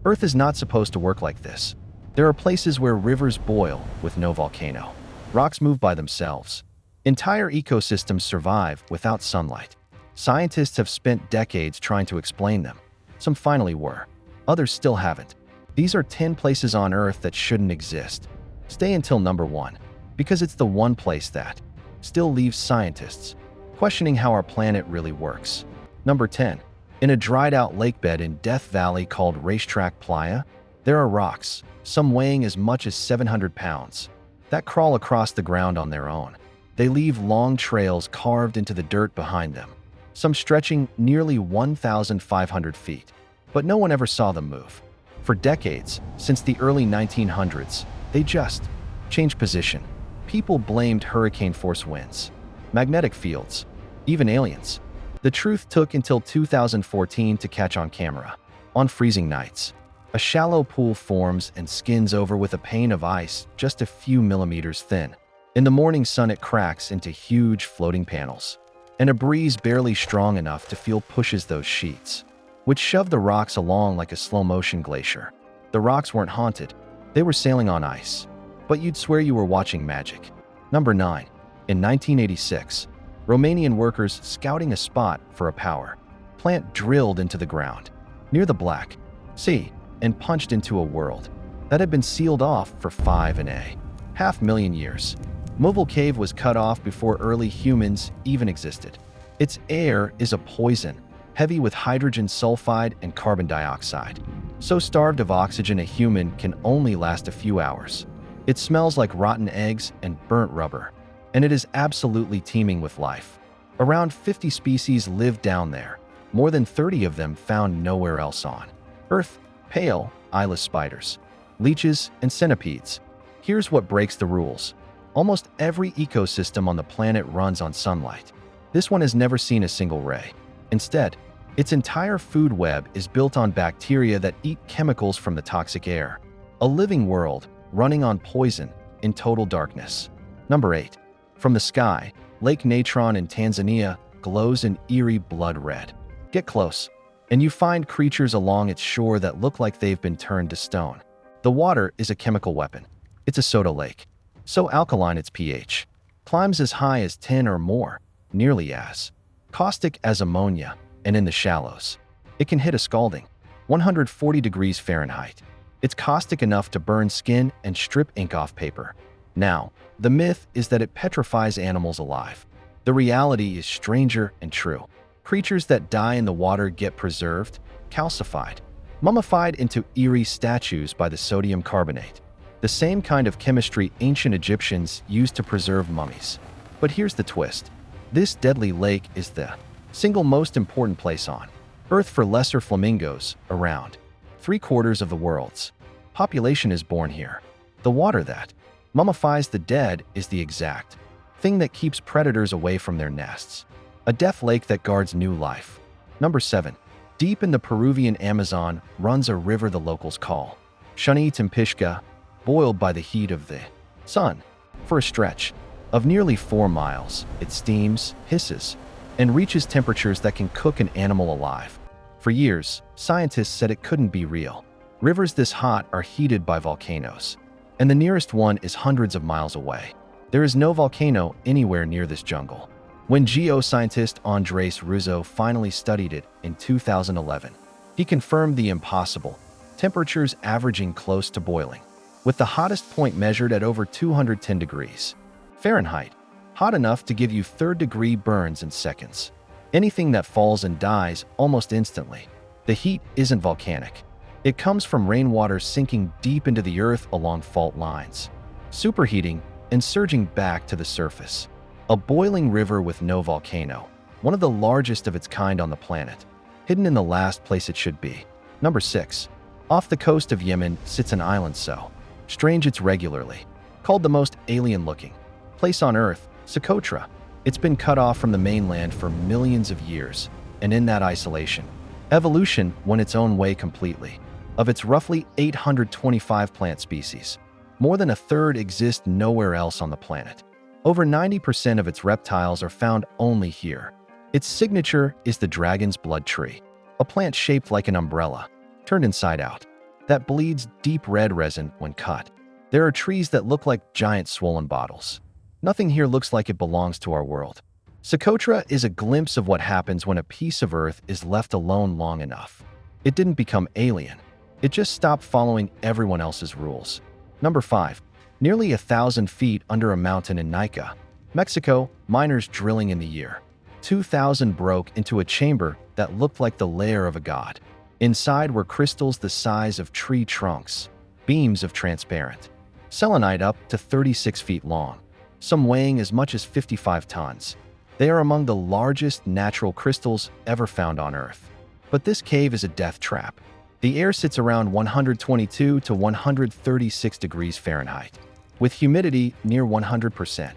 Earth is not supposed to work like this. There are places where rivers boil with no volcano. Rocks move by themselves. Entire ecosystems survive without sunlight. Scientists have spent decades trying to explain them. Some finally were. Others still haven't. These are 10 places on Earth that shouldn't exist. Stay until number 1, because it's the one place that still leaves scientists questioning how our planet really works. Number 10. In a dried-out lakebed in Death Valley called Racetrack, Playa, there are rocks, some weighing as much as 700 pounds, that crawl across the ground on their own. They leave long trails carved into the dirt behind them, some stretching nearly 1,500 feet. But no one ever saw them move. For decades, since the early 1900s, they just changed position. People blamed hurricane-force winds, magnetic fields, even aliens. The truth took until 2014 to catch on camera. On freezing nights, a shallow pool forms and skins over with a pane of ice just a few millimeters thin. In the morning sun, it cracks into huge floating panels, and a breeze barely strong enough to feel pushes those sheets, which shove the rocks along like a slow-motion glacier. The rocks weren't haunted. They were sailing on ice, but you'd swear you were watching magic. Number 9. In 1986, Romanian workers scouting a spot for a power plant drilled into the ground near the Black Sea and punched into a world that had been sealed off for 5.5 million years. Movile Cave was cut off before early humans even existed. Its air is a poison, heavy with hydrogen sulfide and carbon dioxide. So starved of oxygen, a human can only last a few hours. It smells like rotten eggs and burnt rubber, and it is absolutely teeming with life. Around 50 species live down there, more than 30 of them found nowhere else on Earth: pale, eyeless spiders, leeches, and centipedes. Here's what breaks the rules. Almost every ecosystem on the planet runs on sunlight. This one has never seen a single ray. Instead, its entire food web is built on bacteria that eat chemicals from the toxic air. A living world running on poison in total darkness. Number 8. From the sky, Lake Natron in Tanzania glows an eerie blood red. Get close, and you find creatures along its shore that look like they've been turned to stone. The water is a chemical weapon. It's a soda lake. So alkaline its pH climbs as high as 10 or more, nearly as caustic as ammonia, and in the shallows, it can hit a scalding 140 degrees Fahrenheit. It's caustic enough to burn skin and strip ink off paper. Now, the myth is that it petrifies animals alive. The reality is stranger and true. Creatures that die in the water get preserved, calcified, mummified into eerie statues by the sodium carbonate, the same kind of chemistry ancient Egyptians used to preserve mummies. But here's the twist. This deadly lake is the single most important place on Earth for lesser flamingos. Around 3/4 of the world's population is born here. The water that mummifies the dead is the exact thing that keeps predators away from their nests. A death lake that guards new life. Number 7. Deep in the Peruvian Amazon runs a river the locals call Shunitimpishka, boiled by the heat of the sun. For a stretch of nearly 4 miles, it steams, hisses, and reaches temperatures that can cook an animal alive. For years, scientists said it couldn't be real. Rivers this hot are heated by volcanoes, and the nearest one is hundreds of miles away. There is no volcano anywhere near this jungle. When geoscientist Andres Rizzo finally studied it in 2011, he confirmed the impossible, temperatures averaging close to boiling, with the hottest point measured at over 210 degrees Fahrenheit, hot enough to give you third-degree burns in seconds. Anything that falls and dies almost instantly. The heat isn't volcanic. It comes from rainwater sinking deep into the earth along fault lines, superheating and surging back to the surface. A boiling river with no volcano, one of the largest of its kind on the planet, hidden in the last place it should be. Number 6. Off the coast of Yemen sits an island so strange it's regularly called the most alien-looking place on Earth, Socotra. It's been cut off from the mainland for millions of years, and in that isolation, evolution went its own way completely. Of its roughly 825 plant species, more than a third exist nowhere else on the planet. Over 90% of its reptiles are found only here. Its signature is the dragon's blood tree, a plant shaped like an umbrella, turned inside out. that bleeds deep red resin when cut. There are trees that look like giant swollen bottles. Nothing here looks like it belongs to our world. Socotra is a glimpse of what happens when a piece of Earth is left alone long enough. It didn't become alien. It just stopped following everyone else's rules. Number 5. Nearly 1,000 feet under a mountain in Naica, Mexico, miners drilling in the year 2000 broke into a chamber that looked like the lair of a god. Inside were crystals the size of tree trunks, beams of transparent selenite up to 36 feet long, some weighing as much as 55 tons. They are among the largest natural crystals ever found on Earth. But this cave is a death trap. The air sits around 122 to 136 degrees Fahrenheit, with humidity near 100%.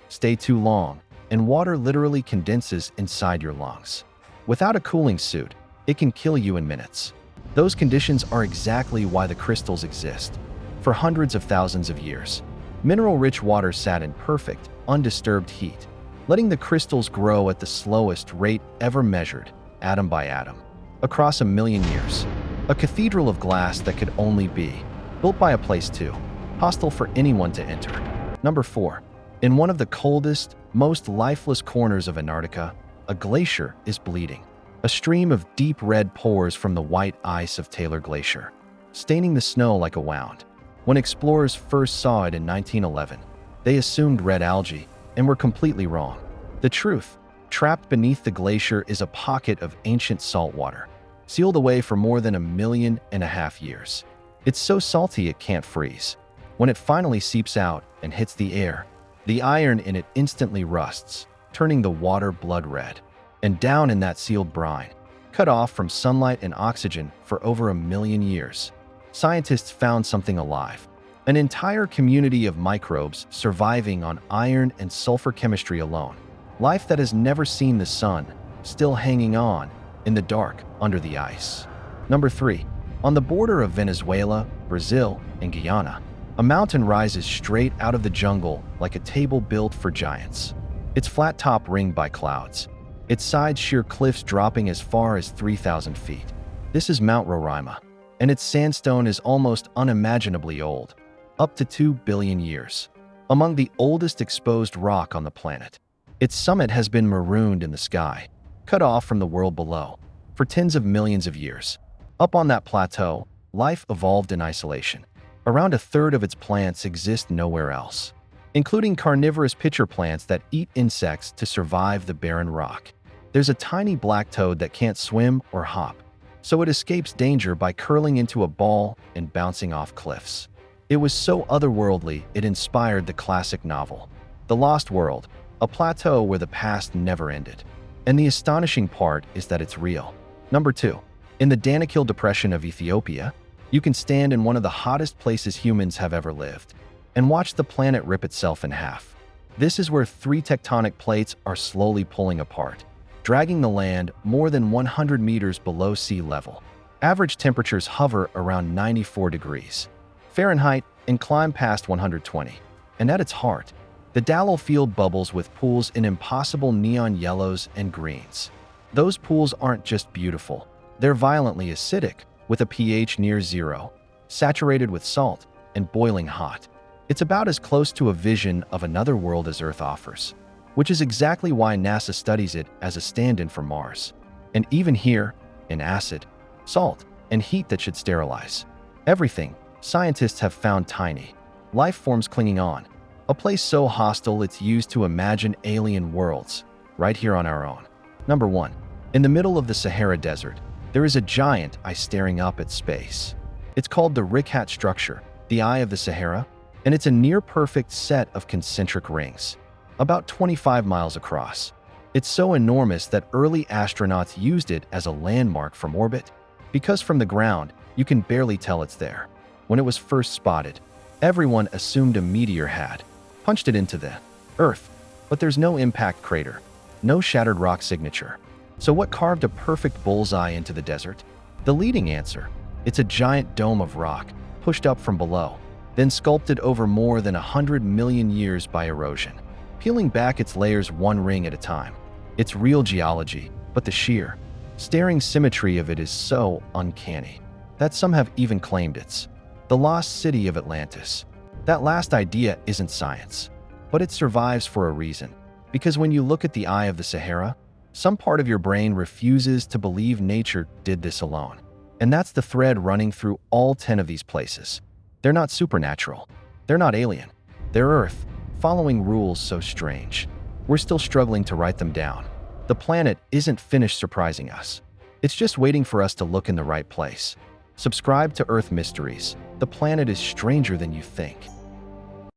Stay too long, and water literally condenses inside your lungs. Without a cooling suit, it can kill you in minutes. Those conditions are exactly why the crystals exist. For hundreds of thousands of years, mineral-rich water sat in perfect, undisturbed heat, letting the crystals grow at the slowest rate ever measured, atom by atom, across 1 million years. A cathedral of glass that could only be built by a place too hostile for anyone to enter. Number 4. In one of the coldest, most lifeless corners of Antarctica, a glacier is bleeding. A stream of deep red pours from the white ice of Taylor Glacier, staining the snow like a wound. When explorers first saw it in 1911, they assumed red algae and were completely wrong. The truth, trapped beneath the glacier, is a pocket of ancient salt water, sealed away for more than 1.5 million years. It's so salty it can't freeze. When it finally seeps out and hits the air, the iron in it instantly rusts, turning the water blood red. And down in that sealed brine, cut off from sunlight and oxygen for over 1 million years, scientists found something alive. An entire community of microbes surviving on iron and sulfur chemistry alone. Life that has never seen the sun, still hanging on in the dark under the ice. Number 3. On the border of Venezuela, Brazil, and Guyana, a mountain rises straight out of the jungle like a table built for giants. Its flat top ringed by clouds, its sides sheer cliffs dropping as far as 3,000 feet. This is Mount Roraima, and its sandstone is almost unimaginably old, up to 2 billion years. Among the oldest exposed rock on the planet, its summit has been marooned in the sky, cut off from the world below, for tens of millions of years. Up on that plateau, life evolved in isolation. Around 1/3 of its plants exist nowhere else, including carnivorous pitcher plants that eat insects to survive the barren rock. There's a tiny black toad that can't swim or hop, so it escapes danger by curling into a ball and bouncing off cliffs. It was so otherworldly it inspired the classic novel, The Lost World, a plateau where the past never ended. And the astonishing part is that it's real. Number 2. In the Danakil Depression of Ethiopia, you can stand in one of the hottest places humans have ever lived and watch the planet rip itself in half. This is where 3 tectonic plates are slowly pulling apart, dragging the land more than 100 meters below sea level. Average temperatures hover around 94 degrees Fahrenheit and climb past 120. And at its heart, the Dalal field bubbles with pools in impossible neon yellows and greens. Those pools aren't just beautiful, they're violently acidic, with a pH near 0, saturated with salt, and boiling hot. It's about as close to a vision of another world as Earth offers, which is exactly why NASA studies it as a stand-in for Mars. And even here, in acid, salt, and heat that should sterilize everything, scientists have found tiny life forms clinging on. A place so hostile it's used to imagine alien worlds, right here on our own. Number 1. In the middle of the Sahara Desert, there is a giant eye staring up at space. It's called the Richat structure, the Eye of the Sahara, and it's a near-perfect set of concentric rings, about 25 miles across. It's so enormous that early astronauts used it as a landmark from orbit, because from the ground, you can barely tell it's there. When it was first spotted, everyone assumed a meteor had punched it into the Earth, but there's no impact crater, no shattered rock signature. So what carved a perfect bullseye into the desert? The leading answer: it's a giant dome of rock, pushed up from below, then sculpted over more than 100 million years by erosion, peeling back its layers one ring at a time. It's real geology, but the sheer, staring symmetry of it is so uncanny. that some have even claimed it's the lost city of Atlantis. That last idea isn't science, but it survives for a reason. Because when you look at the eye of the Sahara, some part of your brain refuses to believe nature did this alone. And that's the thread running through all 10 of these places. They're not supernatural. They're not alien. They're Earth, following rules so strange. We're still struggling to write them down. The planet isn't finished surprising us. It's just waiting for us to look in the right place. Subscribe to Earth Mysteries. The planet is stranger than you think.